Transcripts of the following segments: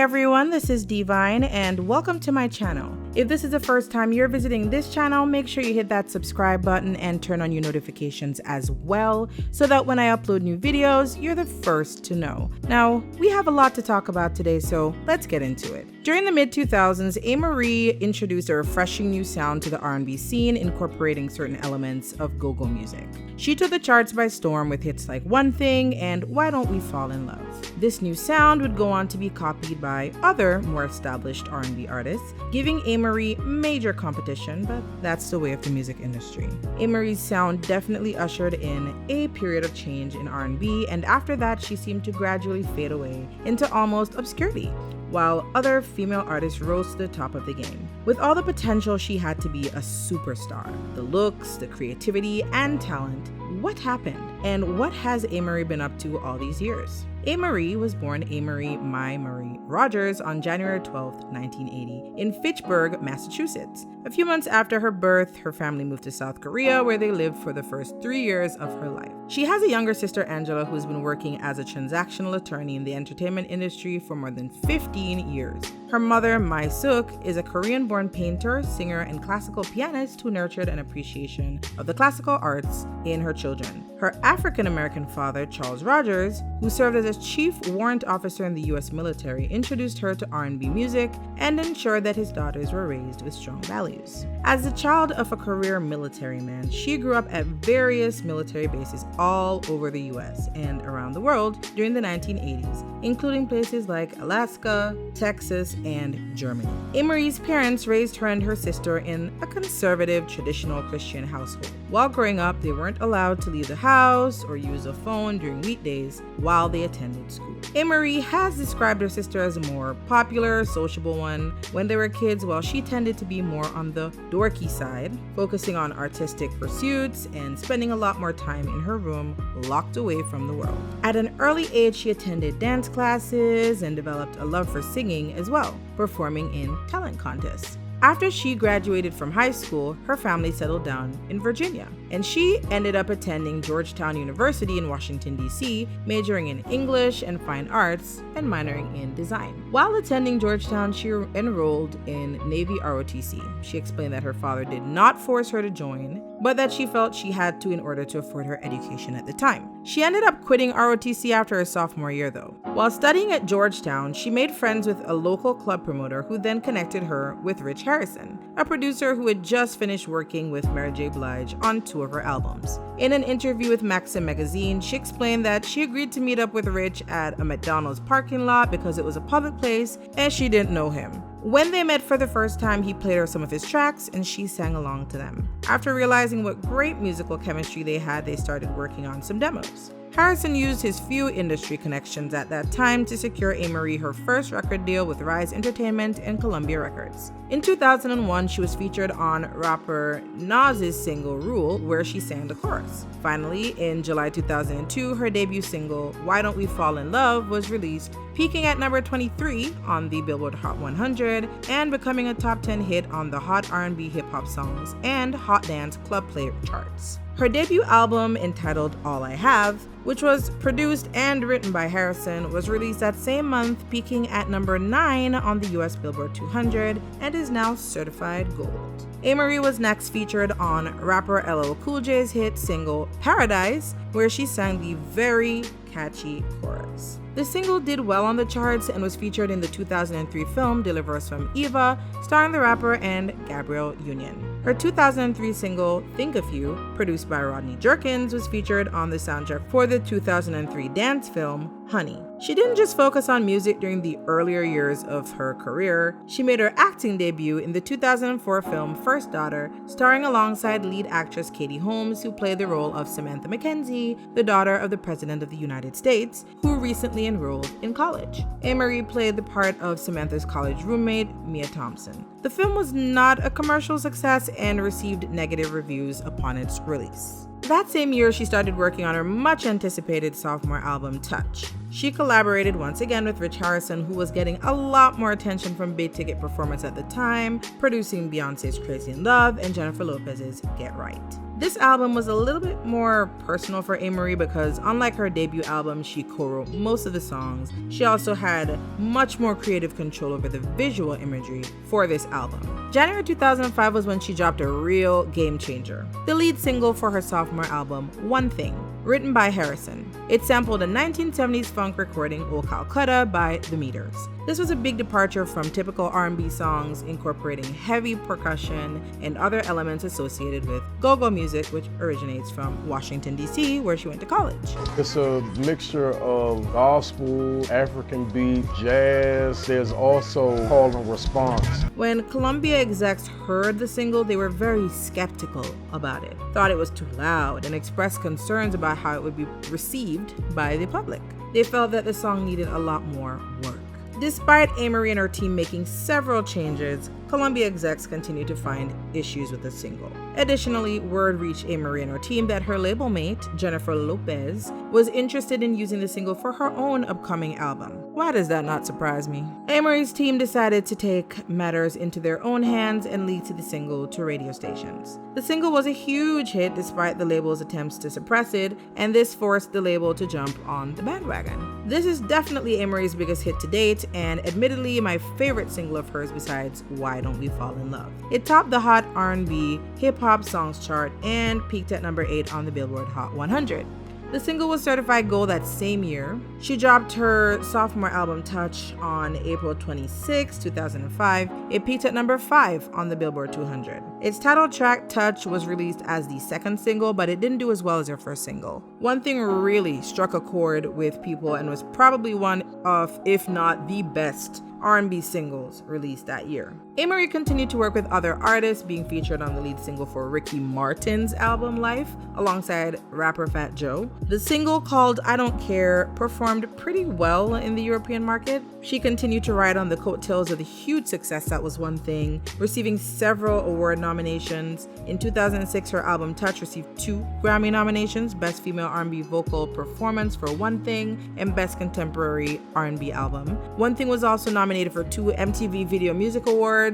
everyone, this is D-Vyne and welcome to my channel. If this is the first time you're visiting this channel, make sure you hit that subscribe button and turn on your notifications as well, so that when I upload new videos, you're the first to know. Now, we have a lot to talk about today, so let's get into it. During the mid-2000s, Ameriie introduced a refreshing new sound to the R&B scene, incorporating certain elements of go-go music. She took the charts by storm with hits like One Thing and Why Don't We Fall in Love. This new sound would go on to be copied by other more established R&B artists, giving Ameriie major competition, but that's the way of the music industry. Ameriie's sound definitely ushered in a period of change in R&B, and after that she seemed to gradually fade away into almost obscurity, while other female artists rose to the top of the game. With all the potential she had to be a superstar, the looks, the creativity, and talent, what happened? And what has Ameriie been up to all these years? Ameriie was born Ameriie Marie Rogers on January 12, 1980, in Fitchburg, Massachusetts. A few months after her birth, her family moved to South Korea, where they lived for the first 3 years of her life. She has a younger sister, Angela, who's been working as a transactional attorney in the entertainment industry for more than 15 years. Her mother, Mai Suk, is a Korean-born painter, singer, and classical pianist who nurtured an appreciation of the classical arts in her children. Her African-American father, Charles Rogers, who served as a chief warrant officer in the U.S. military, introduced her to R&B music and ensured that his daughters were raised with strong values. As the child of a career military man, she grew up at various military bases all over the U.S. and around the world during the 1980s, including places like Alaska, Texas, and Germany. Ameriie's parents raised her and her sister in a conservative, traditional Christian household. While growing up, they weren't allowed to leave the house or use a phone during weekdays while they attended school. Ameriie has described her sister as a more popular, sociable one when they were kids, while she tended to be more on the dorky side, focusing on artistic pursuits and spending a lot more time in her room, locked away from the world. At an early age, she attended dance classes and developed a love for singing as well, performing in talent contests. After she graduated from high school, her family settled down in Virginia, and she ended up attending Georgetown University in Washington, D.C., majoring in English and fine arts and minoring in design. While attending Georgetown, she enrolled in Navy ROTC. She explained that her father did not force her to join, but that she felt she had to in order to afford her education at the time. She ended up quitting ROTC after her sophomore year, though. While studying at Georgetown, she made friends with a local club promoter who then connected her with Rich Harrison, a producer who had just finished working with Mary J. Blige on 2 of her albums. In an interview with Maxim magazine, she explained that she agreed to meet up with Rich at a McDonald's parking lot because it was a public place and she didn't know him. When they met for the first time, he played her some of his tracks and she sang along to them. After realizing what great musical chemistry they had, they started working on some demos. Harrison used his few industry connections at that time to secure Ameriie her first record deal with Rise Entertainment and Columbia Records. In 2001, she was featured on rapper Nas's single Rule, where she sang the chorus. Finally, in July 2002, her debut single Why Don't We Fall in Love was released, peaking at number 23 on the Billboard Hot 100 and becoming a top 10 hit on the Hot R&B Hip Hop Songs and Hot Dance Club Play charts. Her debut album, entitled All I Have, which was produced and written by Harrison, was released that same month, peaking at number 9 on the US Billboard 200 and is now certified gold. Ameriie was next featured on rapper LL Cool J's hit single Paradise, where she sang the very catchy chorus. The single did well on the charts and was featured in the 2003 film Deliver Us from Eva, starring the rapper and Gabrielle Union. Her 2003 single Think of You, produced by Rodney Jerkins, was featured on the soundtrack for the 2003 dance film Honey. She didn't just focus on music during the earlier years of her career. She made her acting debut in the 2004 film First Daughter, starring alongside lead actress Katie Holmes, who played the role of Samantha Mackenzie, the daughter of the President of the United States, who recently enrolled in college. Ameriie played the part of Samantha's college roommate, Mia Thompson. The film was not a commercial success and received negative reviews upon its release. That same year, she started working on her much-anticipated sophomore album, Touch. She collaborated once again with Rich Harrison, who was getting a lot more attention from big-ticket performers at the time, producing Beyoncé's Crazy in Love and Jennifer Lopez's Get Right. This album was a little bit more personal for Ameriie because unlike her debut album, she co-wrote most of the songs. She also had much more creative control over the visual imagery for this album. January 2005 was when she dropped a real game changer, the lead single for her sophomore album, One Thing, written by Harrison. It sampled a 1970s funk recording, Old Calcutta by The Meters. This was a big departure from typical R&B songs, incorporating heavy percussion and other elements associated with go-go music, which originates from Washington, D.C., where she went to college. It's a mixture of gospel, African beat, jazz. There's also call and response. When Columbia execs heard the single, they were very skeptical about it, thought it was too loud, and expressed concerns about how it would be received by the public. They felt that the song needed a lot more work. Despite Ameriie and her team making several changes, Columbia execs continued to find issues with the single. Additionally, word reached Ameriie and her team that her label mate, Jennifer Lopez, was interested in using the single for her own upcoming album. Why does that not surprise me? Ameriie's team decided to take matters into their own hands and leak the single to radio stations. The single was a huge hit despite the label's attempts to suppress it, and this forced the label to jump on the bandwagon. This is definitely Ameriie's biggest hit to date, and admittedly my favorite single of hers besides Why Don't We Fall in Love. It topped the Hot R&B Hip-Hop Songs chart and peaked at number 8 on the Billboard Hot 100. The single was certified gold that same year. She dropped her sophomore album Touch on April 26, 2005. It peaked at number 5 on the Billboard 200. Its title track, Touch, was released as the second single, but it didn't do as well as her first single. One Thing really struck a chord with people and was probably one of, if not the best, R&B singles released that year. Ameriie continued to work with other artists, being featured on the lead single for Ricky Martin's album Life, alongside rapper Fat Joe. The single, called I Don't Care, performed pretty well in the European market. She continued to ride on the coattails of the huge success that was One Thing, receiving several award nominations. In 2006, her album Touch received 2 Grammy nominations, Best Female R&B Vocal Performance for One Thing and Best Contemporary R&B Album. One Thing was also nominated for 2 MTV Video Music Awards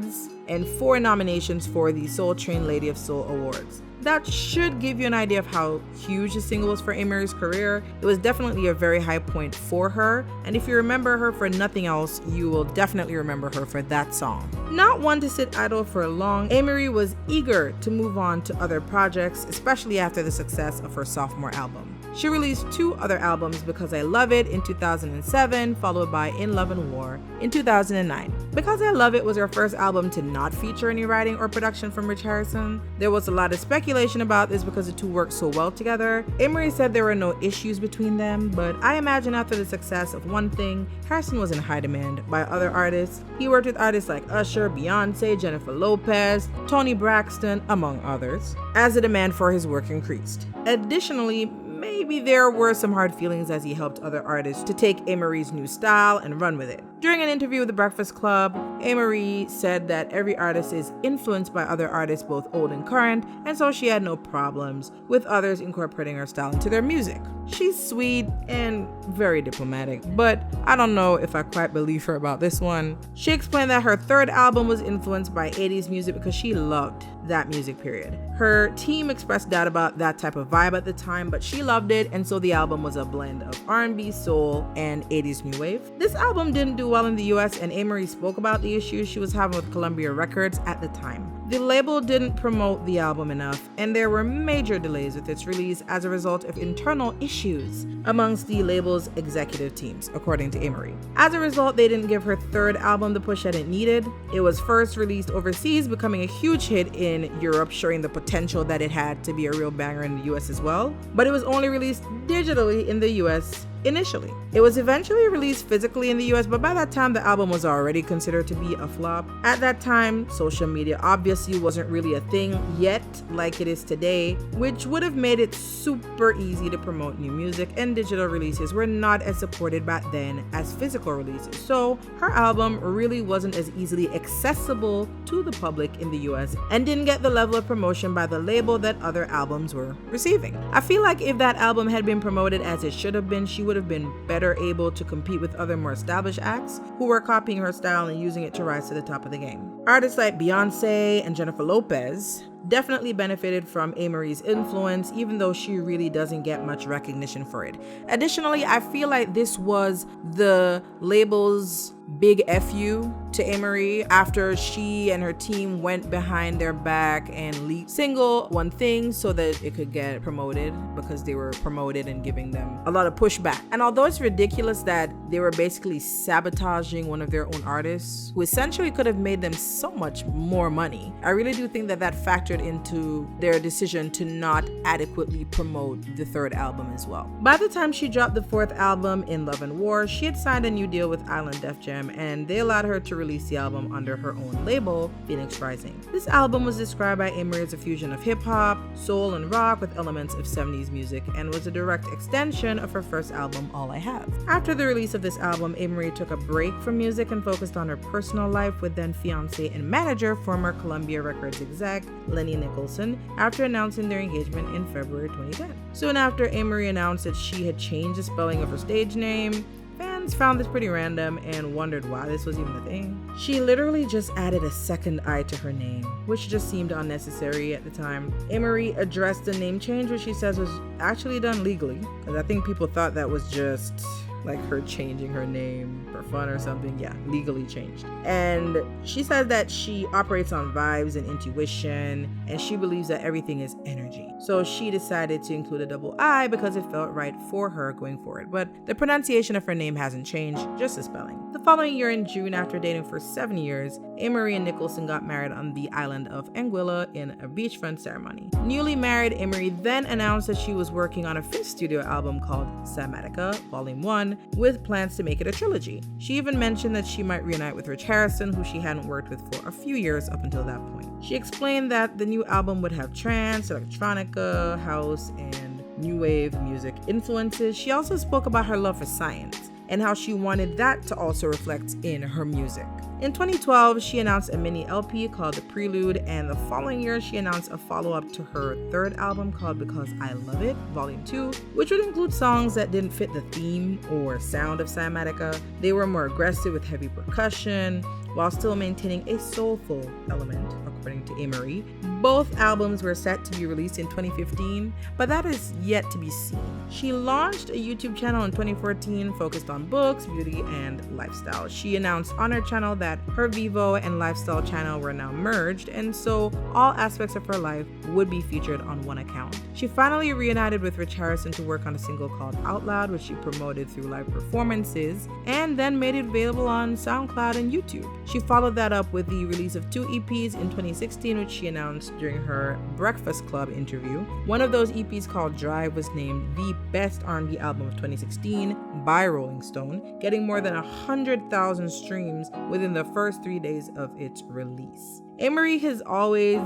and 4 nominations for the Soul Train Lady of Soul Awards. That should give you an idea of how huge the single was for Ameriie's career. It was definitely a very high point for her, and if you remember her for nothing else, you will definitely remember her for that song. Not one to sit idle for long, Ameriie was eager to move on to other projects, especially after the success of her sophomore album. She released 2 other albums, Because I Love It in 2007, followed by In Love and War in 2009. Because I Love It was her first album to not feature any writing or production from Rich Harrison. There was a lot of speculation about this because the two worked so well together. Ameriie said there were no issues between them, but I imagine after the success of One Thing, Harrison was in high demand by other artists. He worked with artists like Usher, Beyonce, Jennifer Lopez, Toni Braxton, among others, as the demand for his work increased. Additionally, maybe there were some hard feelings as he helped other artists to take Ameriie's new style and run with it. During an interview with The Breakfast Club, Ameriie said that every artist is influenced by other artists, both old and current, and so she had no problems with others incorporating her style into their music. She's sweet and very diplomatic, but I don't know if I quite believe her about this one. She explained that her third album was influenced by 80s music because she loved that music period. Her team expressed doubt about that type of vibe at the time, but she loved it, and so the album was a blend of R&B, soul, and 80s new wave. This album didn't do well in the US, and Ameriie spoke about the issues she was having with Columbia Records at the time. The label didn't promote the album enough, and there were major delays with its release as a result of internal issues amongst the label's executive teams, according to Ameriie. As a result, they didn't give her third album the push that it needed. It was first released overseas, becoming a huge hit in Europe, showing the potential that it had to be a real banger in the US as well, but it was only released digitally in the US initially. It was eventually released physically in the US, but by that time the album was already considered to be a flop. At that time, social media obviously wasn't really a thing yet like it is today, which would have made it super easy to promote new music, and digital releases were not as supported back then as physical releases. So her album really wasn't as easily accessible to the public in the US and didn't get the level of promotion by the label that other albums were receiving. I feel like if that album had been promoted as it should have been, she would have been better able to compete with other more established acts who were copying her style and using it to rise to the top of the game. Artists like Beyonce and Jennifer Lopez definitely benefited from Amerie's influence, even though she really doesn't get much recognition for it. Additionally, I feel like this was the label's big FU to Ameriie after she and her team went behind their back and leaked single One Thing so that it could get promoted, because they were promoted and giving them a lot of pushback. And although it's ridiculous that they were basically sabotaging one of their own artists who essentially could have made them so much more money, I really do think that that factored into their decision to not adequately promote the third album as well. By the time she dropped the fourth album, In Love and War, she had signed a new deal with Island Def Jam, and they allowed her to release the album under her own label, Phoenix Rising. This album was described by Ameriie as a fusion of hip-hop, soul, and rock with elements of 70s music, and was a direct extension of her first album, All I Have. After the release of this album, Ameriie took a break from music and focused on her personal life with then fiance and manager, former Columbia Records exec Lenny Nicholson, after announcing their engagement in February 2010. Soon after, Ameriie announced that she had changed the spelling of her stage name. Fans found this pretty random and wondered why this was even a thing. She literally just added a second I to her name, which just seemed unnecessary at the time. Ameriie addressed the name change, which she says was actually done legally, because I think people thought that was just like her changing her name for fun or something. Yeah, legally changed. And she says that she operates on vibes and intuition, and she believes that everything is energy. So she decided to include a double I because it felt right for her going forward. But the pronunciation of her name hasn't changed, just the spelling. The following year in June, after dating for 7 years, Ameriie and Nicholson got married on the island of Anguilla in a beachfront ceremony. Newly married, Ameriie then announced that she was working on a fifth studio album called Cymatica Volume 1, with plans to make it a trilogy. She even mentioned that she might reunite with Rich Harrison, who she hadn't worked with for a few years up until that point. She explained that the new album would have trance, electronica, house, and new wave music influences. She also spoke about her love for science and how she wanted that to also reflect in her music. In 2012, she announced a mini LP called The Prelude, and the following year, she announced a follow-up to her third album called Because I Love It, Volume 2, which would include songs that didn't fit the theme or sound of Cymatica. They were more aggressive with heavy percussion, while still maintaining a soulful element, according to Ameriie. Both albums were set to be released in 2015, but that is yet to be seen. She launched a YouTube channel in 2014 focused on books, beauty, and lifestyle. She announced on her channel that her Vivo and lifestyle channel were now merged, and so all aspects of her life would be featured on one account. She finally reunited with Rich Harrison to work on a single called Out Loud, which she promoted through live performances, and then made it available on SoundCloud and YouTube. She followed that up with the release of 2 EPs in 2016, which she announced during her Breakfast Club interview. One of those EPs, called Drive, was named the best R&B album of 2016 by Rolling Stone, getting more than 100,000 streams within the first 3 days of its release. Ameriie has always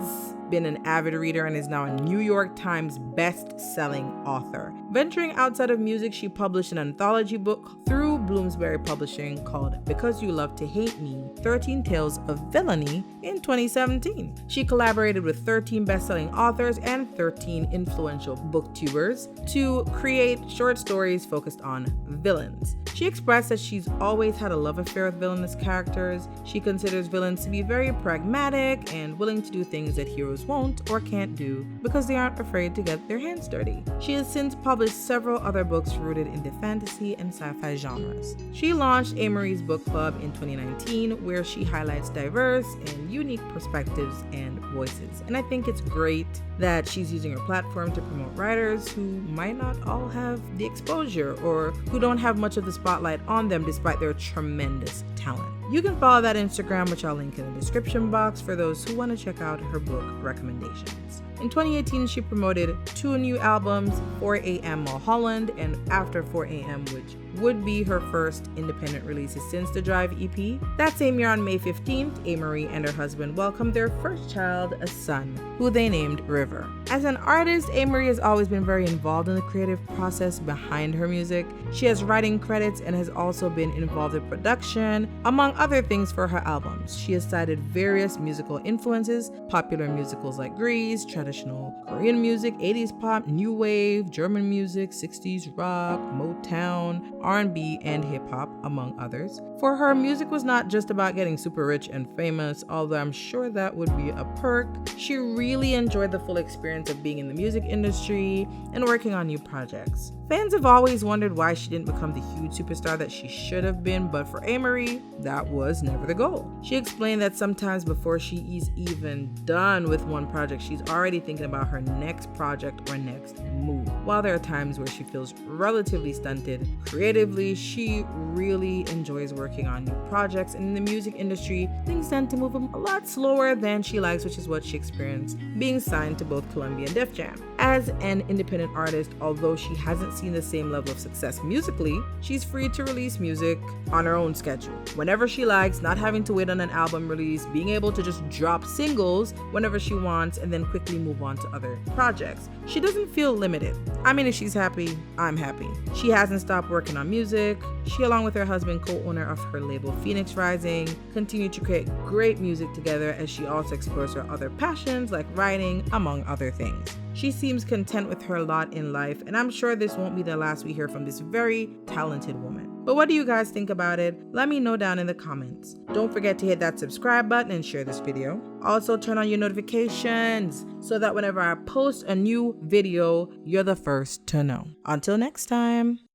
been an avid reader and is now a New York Times best-selling author. Venturing outside of music, she published an anthology book through Bloomsbury Publishing called Because You Love to Hate Me, 13 Tales of Villainy in 2017. She collaborated with 13 best-selling authors and 13 influential booktubers to create short stories focused on villains. She expressed that she's always had a love affair with villainous characters. She considers villains to be very pragmatic and willing to do things that heroes won't or can't do because they aren't afraid to get their hands dirty. She has since published several other books rooted in the fantasy and sci-fi genres. She launched Ameriie's Book Club in 2019, where she highlights diverse and unique perspectives and voices. And I think it's great that she's using her platform to promote writers who might not all have the exposure or who don't have much of the spotlight on them despite their tremendous talent. You can follow that Instagram, which I'll link in the description box for those who want to check out her book recommendations. In 2018, she promoted 2 new albums, 4 a.m. Mulholland and After 4 a.m., which would be her first independent releases since the Drive EP. That same year on May 15th, Ameriie and her husband welcomed their first child, a son, who they named River. As an artist, Ameriie has always been very involved in the creative process behind her music. She has writing credits and has also been involved in production, among other things, for her albums. She has cited various musical influences, popular musicals like Grease, traditional Korean music, 80s pop, new wave, German music, 60s rock, Motown, R&B, and hip-hop, among others. For her, music was not just about getting super rich and famous, although I'm sure that would be a perk. She really enjoyed the full experience of being in the music industry and working on new projects. Fans have always wondered why she didn't become the huge superstar that she should have been, but for Ameriie, that was never the goal. She explained that sometimes before she is even done with one project, she's already thinking about her next project or next move. While there are times where she feels relatively stunted creatively, she really enjoys working on new projects, and in the music industry, things tend to move a lot slower than she likes, which is what she experienced being signed to both Columbia and Def Jam. As an independent artist, although she hasn't seen the same level of success musically, she's free to release music on her own schedule, whenever she likes, not having to wait on an album release, being able to just drop singles whenever she wants and then quickly move on to other projects. She doesn't feel limited. I mean, if she's happy, I'm happy. She hasn't stopped working on music. She, along with her husband, co-owner of her label Phoenix Rising, continue to create great music together as she also explores her other passions like writing, among other things. She seems content with her lot in life, and I'm sure this won't be the last we hear from this very talented woman. But what do you guys think about it? Let me know down in the comments. Don't forget to hit that subscribe button and share this video. Also, turn on your notifications so that whenever I post a new video, you're the first to know. Until next time.